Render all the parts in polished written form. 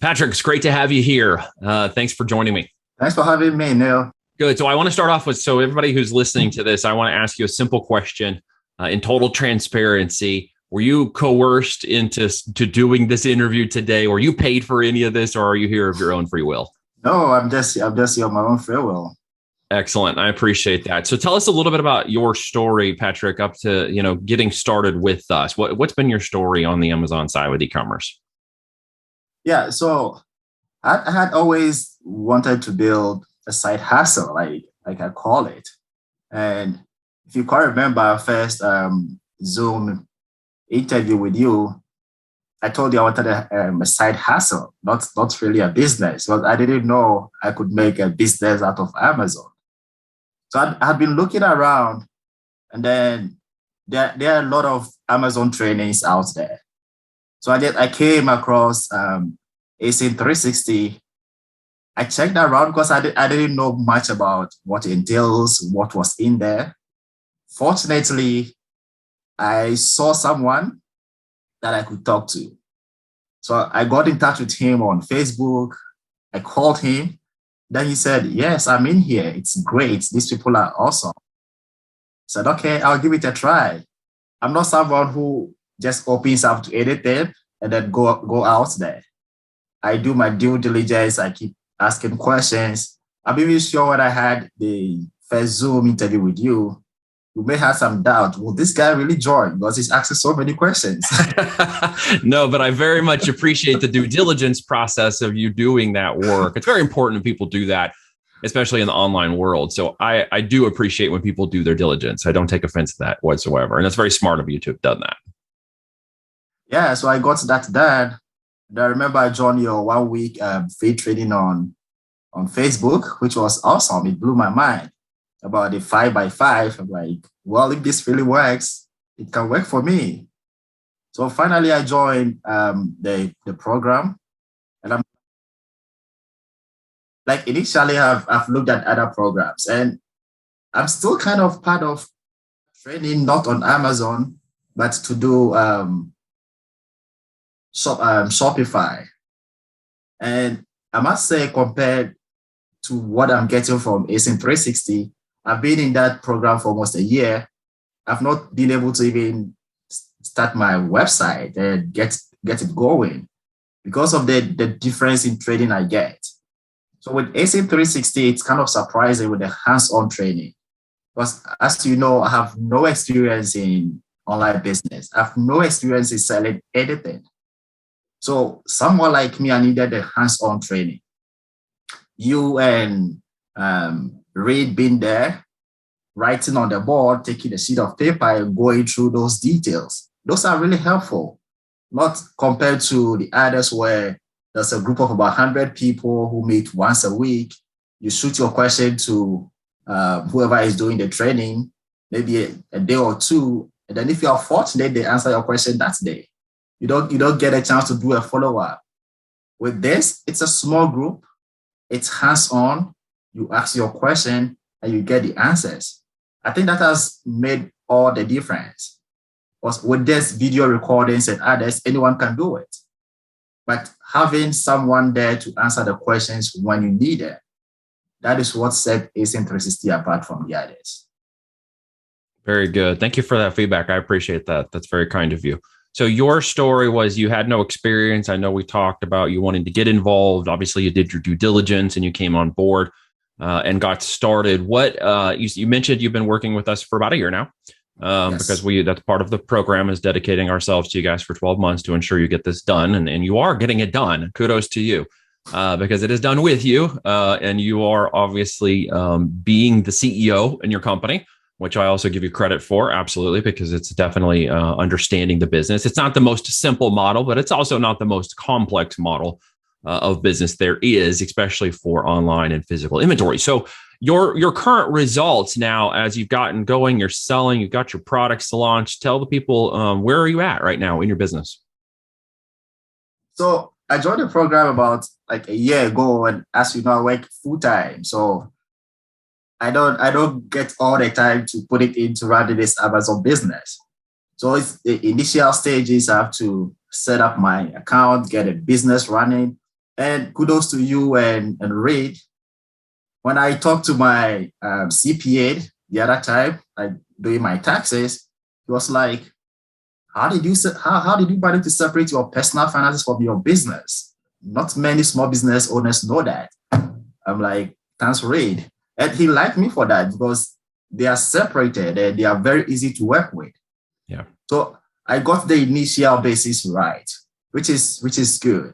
Patrick, it's great to have you here. Thanks for joining me. Thanks for having me, Neil. Good. So I want to start off with, so everybody who's listening to this, I want to ask you a simple question in total transparency. Were you coerced into doing this interview today? Were you paid for any of this, or are you here of your own free will? No, I'm just here on my own free will. Excellent. I appreciate that. So tell us a little bit about your story, Patrick, up to, getting started with us. What's been your story on the Amazon side with e-commerce? Yeah, so I had always wanted to build a side hustle, like I call it. And if you quite remember our first Zoom interview with you, I told you I wanted a side hustle, not really a business, because I didn't know I could make a business out of Amazon. So I'd been looking around, and then there are a lot of Amazon trainings out there. So I came across ASIN 360. I checked around because I didn't know much about what it entails, what was in there. Fortunately, I saw someone that I could talk to. So I got in touch with him on Facebook. I called him. Then he said, yes, I'm in here. It's great. These people are awesome. I said, okay, I'll give it a try. I'm not someone who just opens up to anything and then go out there. I do my due diligence. I keep asking questions. I'm even sure when I had the first Zoom interview with you, you may have some doubt. Will this guy really join? Because he's asking so many questions. No, but I very much appreciate the due diligence process of you doing that work. It's very important when people do that, especially in the online world. So I do appreciate when people do their diligence. I don't take offense to that whatsoever. And that's very smart of you to have done that. Yeah, so I got that done. And I remember I joined your 1 week free training on Facebook, which was awesome. It blew my mind about the 5x5. I'm like, well, if this really works, it can work for me. So finally, I joined the program, and I'm like, initially, I've looked at other programs, and I'm still kind of part of training, not on Amazon, but to do Shopify. And I must say, compared to what I'm getting from ASIN 360, I've been in that program for almost a year. I've not been able to even start my website and get it going because of the difference in training I get. So with ASIN 360, it's kind of surprising with the hands-on training. Because as you know, I have no experience in online business. I have no experience in selling anything. So someone like me, I needed the hands-on training. You and Reed being there, writing on the board, taking a sheet of paper and going through those details. Those are really helpful, not compared to the others where there's a group of about 100 people who meet once a week. You shoot your question to whoever is doing the training, maybe a day or two. And then if you are fortunate, they answer your question that day. You don't get a chance to do a follow-up. With this, it's a small group. It's hands-on. You ask your question and you get the answers. I think that has made all the difference. Because with this video recordings and others, anyone can do it. But having someone there to answer the questions when you need it, that is what set ASIN 360 apart from the others. Very good. Thank you for that feedback. I appreciate that. That's very kind of you. So your story was you had no experience. I know we talked about you wanting to get involved. Obviously, you did your due diligence and you came on board and got started. What you mentioned you've been working with us for about a year now Yes. because that's part of the program is dedicating ourselves to you guys for 12 months to ensure you get this done. And you are getting it done. Kudos to you because it is done with you. And you are obviously being the CEO in your company, which I also give you credit for, absolutely, because it's definitely understanding the business. It's not the most simple model, but it's also not the most complex model of business there is, especially for online and physical inventory. So your current results now, as you've gotten going, you're selling, you've got your products launched. Tell the people where are you at right now in your business? So I joined the program about like a year ago, and as you know, I work full time. So I don't get all the time to put it into running this Amazon business. So it's the initial stages. I have to set up my account, get a business running. And kudos to you and Reid. When I talked to my CPA the other time, like doing my taxes, he was like, how did you manage to separate your personal finances from your business? Not many small business owners know that. I'm like, thanks, Reid. And he liked me for that because they are separated and they are very easy to work with. Yeah. So I got the initial basis right, which is good.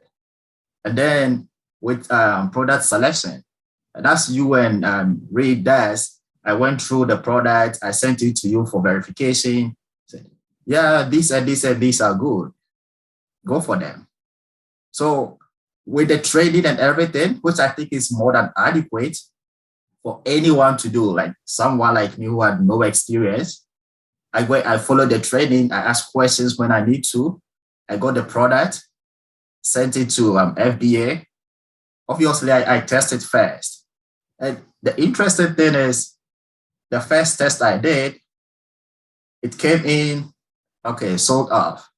And then with product selection, and that's you and Reid does. I went through the product. I sent it to you for verification. Said, yeah, this and this and these are good. Go for them. So with the trading and everything, which I think is more than adequate for anyone to do, like someone like me who had no experience, I followed the training. I asked questions when I need to. I got the product, sent it to FBA. Obviously, I tested first. And the interesting thing is, the first test I did, it came in, okay, sold off.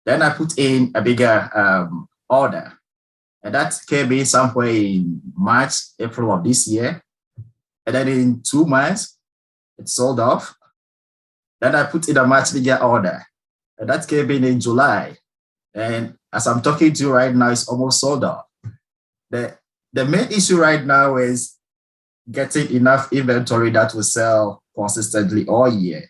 Then I put in a bigger order. And that came in somewhere in March, April of this year. And then in 2 months, it sold off. Then I put in a much bigger order. And that came in July. And as I'm talking to you right now, it's almost sold off. The main issue right now is getting enough inventory that will sell consistently all year.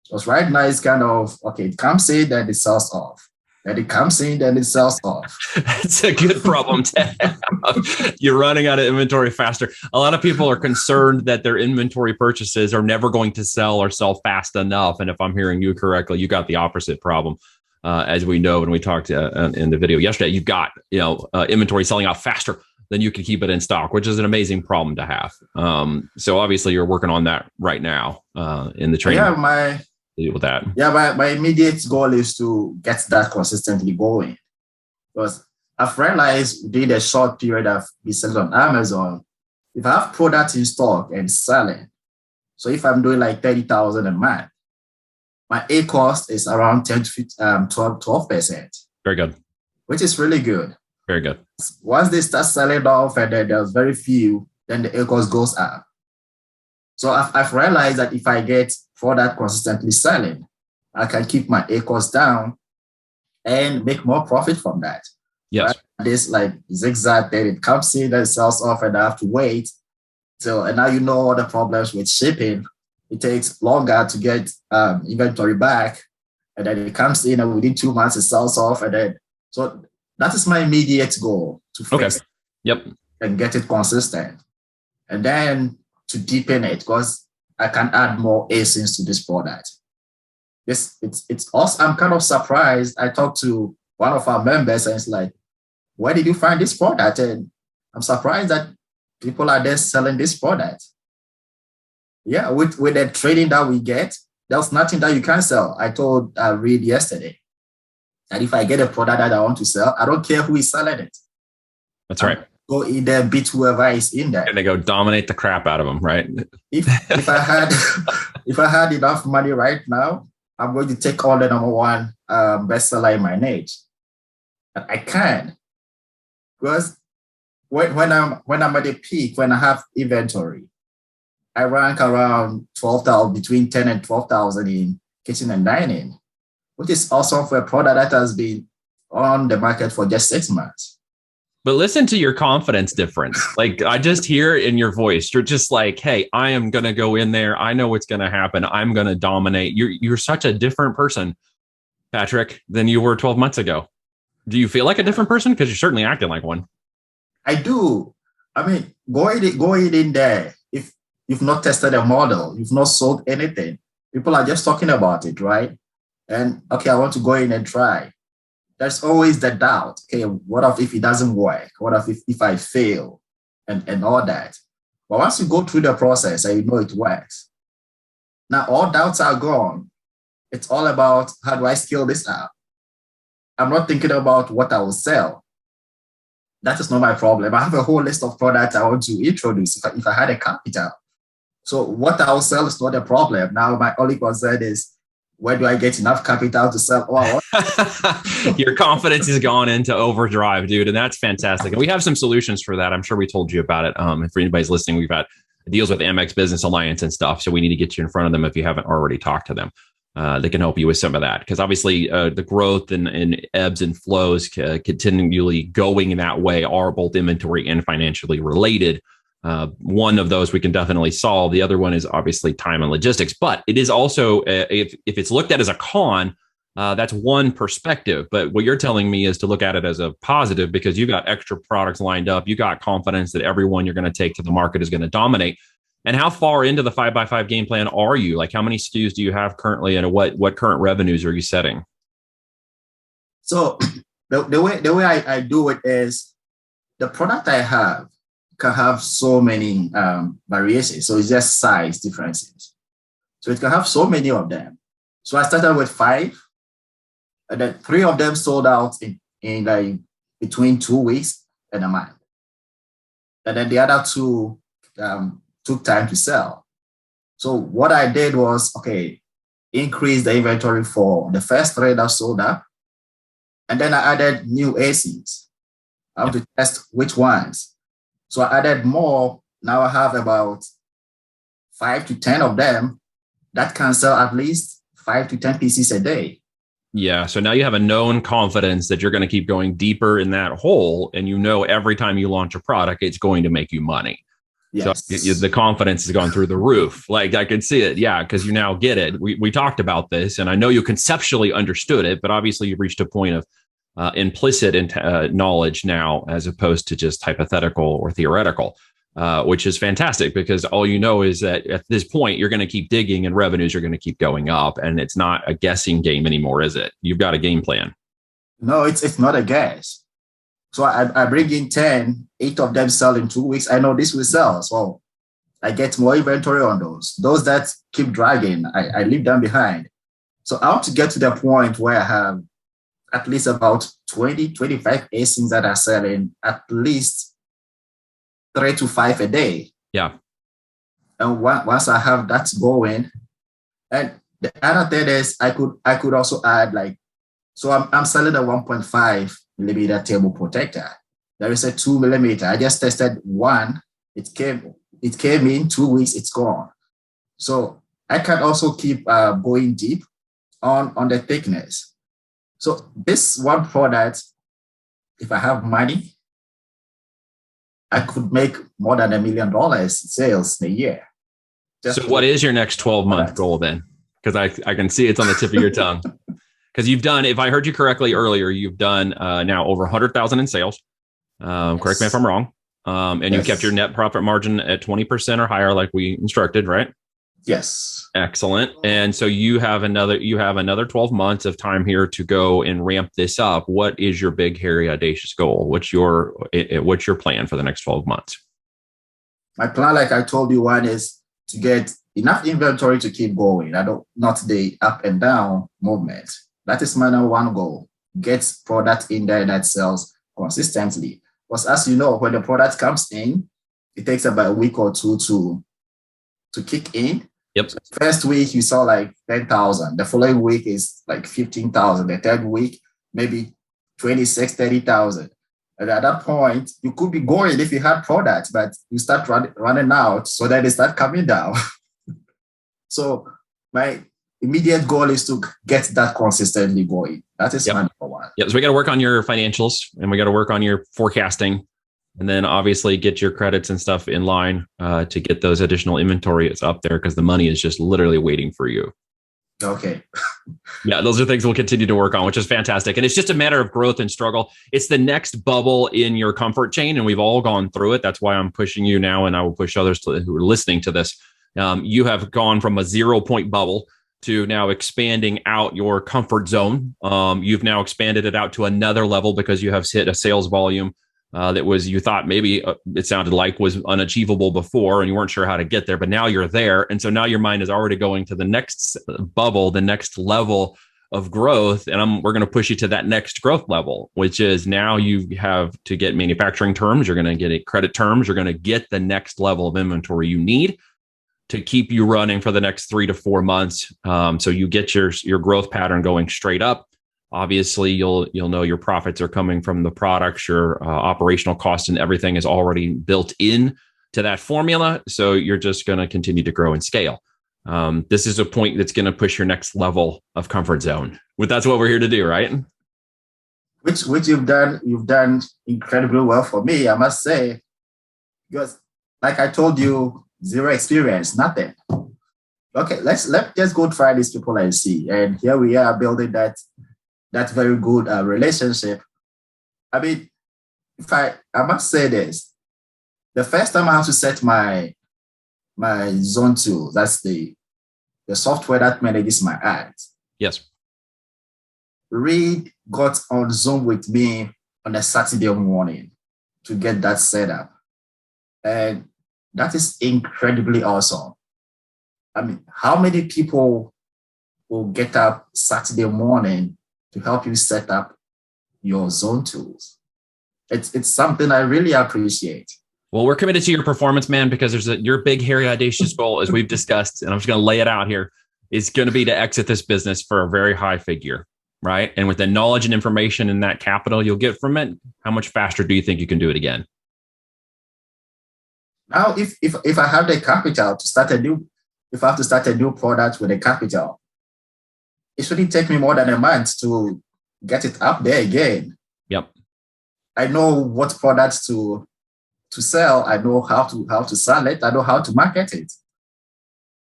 Because right now it's kind of, okay, it comes in, then it sells off. Then it comes in, then it sells off. That's a good problem to have. You're running out of inventory faster. A lot of people are concerned that their inventory purchases are never going to sell or sell fast enough. And if I'm hearing you correctly, you got the opposite problem. As we know, when we talked in the video yesterday, you've got inventory selling out faster than you can keep it in stock, which is an amazing problem to have. So obviously, you're working on that right now in the training. Yeah, deal with that. Yeah, my immediate goal is to get that consistently going. Because I've realized within a short period I've been selling on Amazon, if I have products in stock and selling, so if I'm doing like 30,000 a month, my A cost is around 10 to 12%. Very good. Which is really good. Very good. Once they start selling off and then there's very few, then the A cost goes up. So I've realized that if I get product consistently selling, I can keep my A cost down and make more profit from that. Yes. Right? This like zigzag, then it comes in, then it sells off, and I have to wait. So, and now you know all the problems with shipping. It takes longer to get inventory back, and then it comes in, and within 2 months it sells off, and then so that is my immediate goal to fix it. Yep. And get it consistent, and then to deepen it because I can add more ASINs to this product. It's awesome. I'm kind of surprised. I talked to one of our members and it's like, where did you find this product? And I'm surprised that people are there selling this product. Yeah, with the trading that we get, there's nothing that you can sell. I told Reid yesterday that if I get a product that I want to sell, I don't care who is selling it. That's right. Go in there, beat whoever is in there. And they go dominate the crap out of them, right? If I had enough money right now, I'm going to take all the number one bestseller in my niche. But I can't. Because when I'm at the peak, when I have inventory, I rank around 12,000, between 10 and 12,000 in kitchen and dining, which is awesome for a product that has been on the market for just 6 months. But listen to your confidence difference. Like I just hear in your voice, you're just like, hey, I am going to go in there. I know what's going to happen. I'm going to dominate. You're such a different person, Patrick, than you were 12 months ago. Do you feel like a different person? Because you're certainly acting like one. I do. I mean, going in there, if you've not tested a model, you've not sold anything, people are just talking about it, right? And okay, I want to go in and try. There's always the doubt. Okay, what if it doesn't work? What if I fail and all that? But once you go through the process and you know it works, now all doubts are gone. It's all about how do I scale this up? I'm not thinking about what I will sell. That is not my problem. I have a whole list of products I want to introduce if I had a capital. So what I will sell is not a problem. Now my only concern is where do I get enough capital to sell? Oh, Your confidence has gone into overdrive, dude. And that's fantastic. And we have some solutions for that. I'm sure we told you about it. If anybody's listening, we've got deals with Amex Business Alliance and stuff. So we need to get you in front of them if you haven't already talked to them. They can help you with some of that, because obviously the growth and ebbs and flows continually going that way are both inventory and financially related. One of those we can definitely solve. The other one is obviously time and logistics, but it is also, if it's looked at as a con, that's one perspective. But what you're telling me is to look at it as a positive, because you've got extra products lined up. You got confidence that everyone you're going to take to the market is going to dominate. And how far into the 5x5 game plan are you? Like, how many SKUs do you have currently, and what current revenues are you setting? so the way I do it is, the product I have can have so many variations. So it's just size differences. So it can have so many of them. So I started with 5, and then 3 of them sold out in like between 2 weeks and a month. And then the other 2 took time to sell. So what I did was, okay, increase the inventory for the first 3 that sold up. And then I added new ACs. I want to test which ones. So I added more. Now I have about 5 to 10 of them that can sell at least 5 to 10 pieces a day. Yeah. So now you have a known confidence that you're going to keep going deeper in that hole. And every time you launch a product, it's going to make you money. Yes. So the confidence has gone through the roof. Like, I can see it. Yeah. Because you now get it. We talked about this, and I know you conceptually understood it, but obviously you've reached a point of implicit knowledge now, as opposed to just hypothetical or theoretical, which is fantastic, because all you know is that at this point you're going to keep digging and revenues are going to keep going up, and it's not a guessing game anymore, is it? You've got a game plan. No, it's not a guess. So I bring in 10, 8 of them sell in 2 weeks. I know this will sell. So I get more inventory on those. Those that keep dragging, I leave them behind. So I want to get to the point where I have at least about 20, 25 ASINs that are selling at least 3 to 5 a day. Yeah. And once I have that going, and the other thing is I could also add, like, so I'm selling a 1.5 millimeter table protector. There is a 2 millimeter. I just tested one. It came in 2 weeks. It's gone. So I can also keep going deep on the thickness. So this one product, if I have money, I could make more than $1 million sales in a year. So what is your next 12-month goal then? Because I can see it's on the tip of your tongue. Because you've done, if I heard you correctly earlier, you've done now over 100,000 in sales. Yes. Correct me if I'm wrong. And yes. You kept your net profit margin at 20% or higher, like we instructed, right? Yes. Excellent. And so you have another 12 months of time here to go and ramp this up. What is your big, hairy, audacious goal? What's your plan for the next 12 months? My plan, like I told you, one is to get enough inventory to keep going. Not the up and down movement. That is my number one goal. Get product in there that sells consistently. Because as you know, when the product comes in, it takes about a week or 2 to kick in. Yep. So first week you saw like 10,000. The following week is like 15,000. The third week, maybe 26, 30,000. And at that point, you could be going if you had products, but you start running out, so then they start coming down. So my immediate goal is to get that consistently going. That is my number one. Yeah. So we got to work on your financials, and we got to work on your forecasting, and then obviously get your credits and stuff in line to get those additional inventories up there, because the money is just literally waiting for you. Okay. Yeah, those are things we'll continue to work on, which is fantastic. And it's just a matter of growth and struggle. It's the next bubble in your comfort chain, and we've all gone through it. That's why I'm pushing you now, and I will push others who are listening to this. You have gone from a 0-point bubble to now expanding out your comfort zone. You've now expanded it out to another level because you have hit a sales volume that was, you thought maybe it sounded like was unachievable before, and you weren't sure how to get there, but now you're there. And so now your mind is already going to the next bubble, the next level of growth. And we're going to push you to that next growth level, which is now you have to get manufacturing terms. You're going to get credit terms. You're going to get the next level of inventory you need to keep you running for the next 3 to 4 months. So you get your growth pattern going straight up. Obviously, you'll know your profits are coming from the products, your operational costs and everything is already built in to that formula. So you're just going to continue to grow and scale. This is a point that's going to push your next level of comfort zone. That's what we're here to do, right? Which you've done incredibly well for me, I must say, because like I told you, zero experience, nothing. Okay, let's just go try these people and see. And here we are building that very good relationship. I mean, I must say this, the first time I have to set my zone tool, that's the software that manages my ads. Yes. Reed got on Zoom with me on a Saturday morning to get that set up. And that is incredibly awesome. I mean, how many people will get up Saturday morning to help you set up your zone tools? It's something I really appreciate. Well, we're committed to your performance, man, because your big, hairy, audacious goal, as we've discussed, and I'm just going to lay it out here, is going to be to exit this business for a very high figure, right? And with the knowledge and information and that capital you'll get from it, how much faster do you think you can do it again? Now, if I have the capital to start if I have to start a new product with a capital, it shouldn't take me more than a month to get it up there again. Yep. I know what products to sell. I know how to sell it. I know how to market it.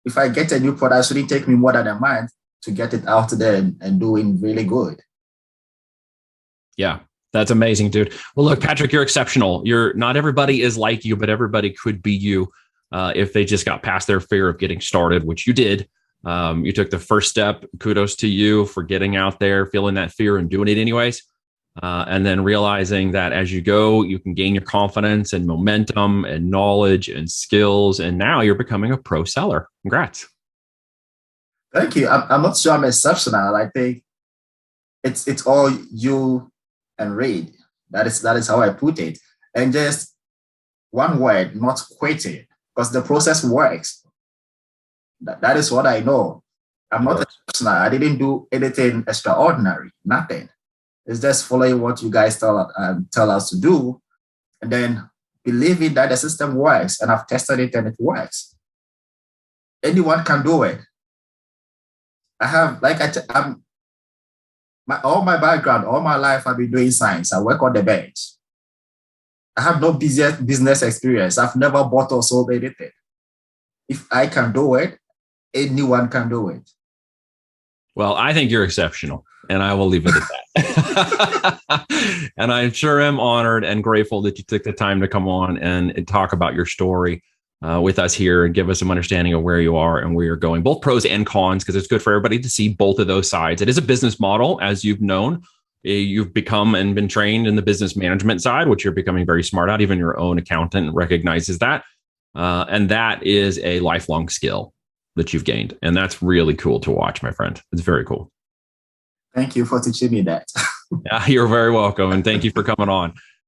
If I get a new product, it shouldn't take me more than a month to get it out there and doing really good. Yeah. That's amazing, dude. Well, look, Patrick, you're exceptional. Not everybody is like you, but everybody could be you if they just got past their fear of getting started, which you did. You took the first step. Kudos to you for getting out there, feeling that fear and doing it anyways. And then realizing that as you go, you can gain your confidence and momentum and knowledge and skills. And now you're becoming a pro seller. Congrats. Thank you. I'm not sure I'm exceptional. I think it's all you and Reed. That is how I put it. And just one word, not quitting, because the process works. That is what I know. I'm not exceptional. I didn't do anything extraordinary, nothing. It's just following what you guys tell us to do, and then believing that the system works. And I've tested it and it works. Anyone can do it. I have, all my background, all my life, I've been doing science. I work on the bench. I have no business experience. I've never bought or sold anything. If I can do it, anyone can do it. Well, I think you're exceptional, and I will leave it at that. And I sure am honored and grateful that you took the time to come on and talk about your story with us here and give us some understanding of where you are and where you're going, both pros and cons, because it's good for everybody to see both of those sides. It is a business model, as you've known. You've become and been trained in the business management side, which you're becoming very smart at. Even your own accountant recognizes that. And that is a lifelong skill that you've gained. And that's really cool to watch, my friend. It's very cool. Thank you for teaching me that. Yeah, you're very welcome. And thank you for coming on.